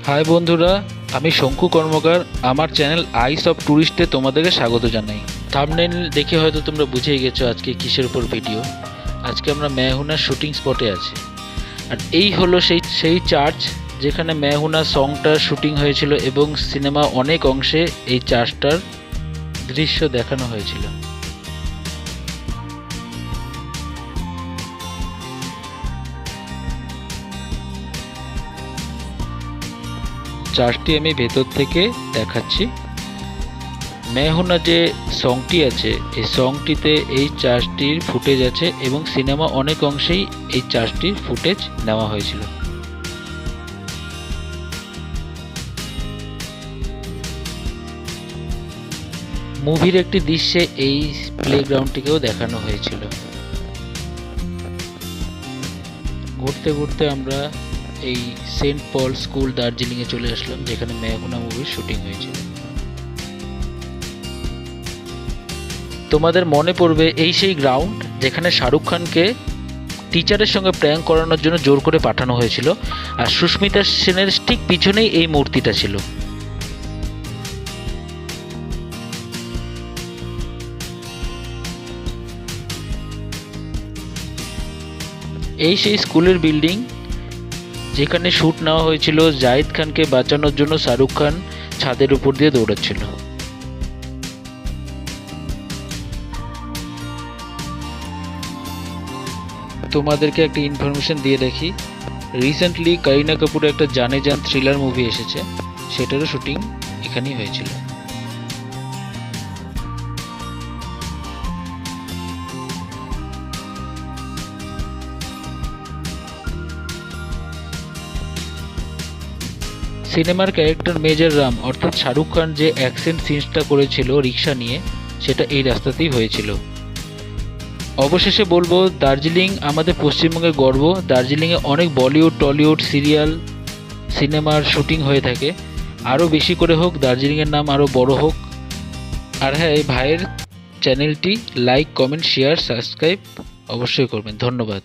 High বন্ধুরা, আমি শঙ্কু কর্মকার। আমার চ্যানেল আইস অফ ট্যুরিস্টে তোমাদেরকে স্বাগত জানাই। থাম্বনেল দেখে হয়তো তোমরা বুঝেই গেছো আজকে কিসের উপর ভিডিও। আজকে আমরা মেহুনার শুটিং স্পটে আছি। আর এই হলো সেই চার্চ যেখানে মেহুনা সংটার শুটিং হয়েছিল এবং সিনেমা অনেক অংশে এই চার্চটার দৃশ্য দেখানো হয়েছিল। চার্চটি আমি ভেতর থেকে দেখাচ্ছি। মেহুনা যে সংটি আছে, এই সংটিতে এই চার্চটির ফুটেজ আছে এবং সিনেমা অনেক অংশেই এই চার্চটির ফুটেজ নেওয়া হয়েছিল। মুভির একটি দৃশ্যে এই প্লেগ্রাউন্ডটিকেও দেখানো হয়েছিল। ঘুরতে ঘুরতে আমরা এই সেন্ট পল স্কুল দার্জিলিংয়ে চলে আসলাম, যেখানে মেহুনা মুভির শুটিং হয়েছিল। তোমাদের মনে পড়বে এই সেই গ্রাউন্ড যেখানে শাহরুখ খানকে টিচারের সঙ্গে প্র্যাঙ্ক করানোর জন্য জোর করে পাঠানো হয়েছিল, আর সুস্মিতা সেনের ঠিক পিছনেই এই মূর্তিটা ছিল। এই সেই স্কুলের বিল্ডিং যেখানে শ্যুট নেওয়া হয়েছিল। জাহিদ খানকে বাঁচানোর জন্য শাহরুখ খান ছাদের উপর দিয়ে দৌড়াচ্ছিল। তোমাদেরকে একটা ইনফরমেশন দিয়ে রাখি, রিসেন্টলি করিনা কাপুরের একটা জানে জান থ্রিলার মুভি এসেছে, সেটারও শুটিং এখানেই হয়েছিল। সিনেমার ক্যারেক্টার মেজর রাম অর্থাৎ শাহরুখ খান যে অ্যাকশন সিনসটা করেছিল রিক্সা নিয়ে, সেটা এই রাস্তাতেই হয়েছিল। অবশেষে বলবো, দার্জিলিং আমাদের পশ্চিমবঙ্গের গর্ব। দার্জিলিংয়ে অনেক বলিউড টলিউড সিরিয়াল সিনেমার শুটিং হয়ে থাকে। আরও বেশি করে হোক, দার্জিলিংয়ের নাম আরও বড় হোক। আর হ্যাঁ, এই ভাইয়ের চ্যানেলটি লাইক কমেন্ট শেয়ার সাবস্ক্রাইব অবশ্যই করবেন। ধন্যবাদ।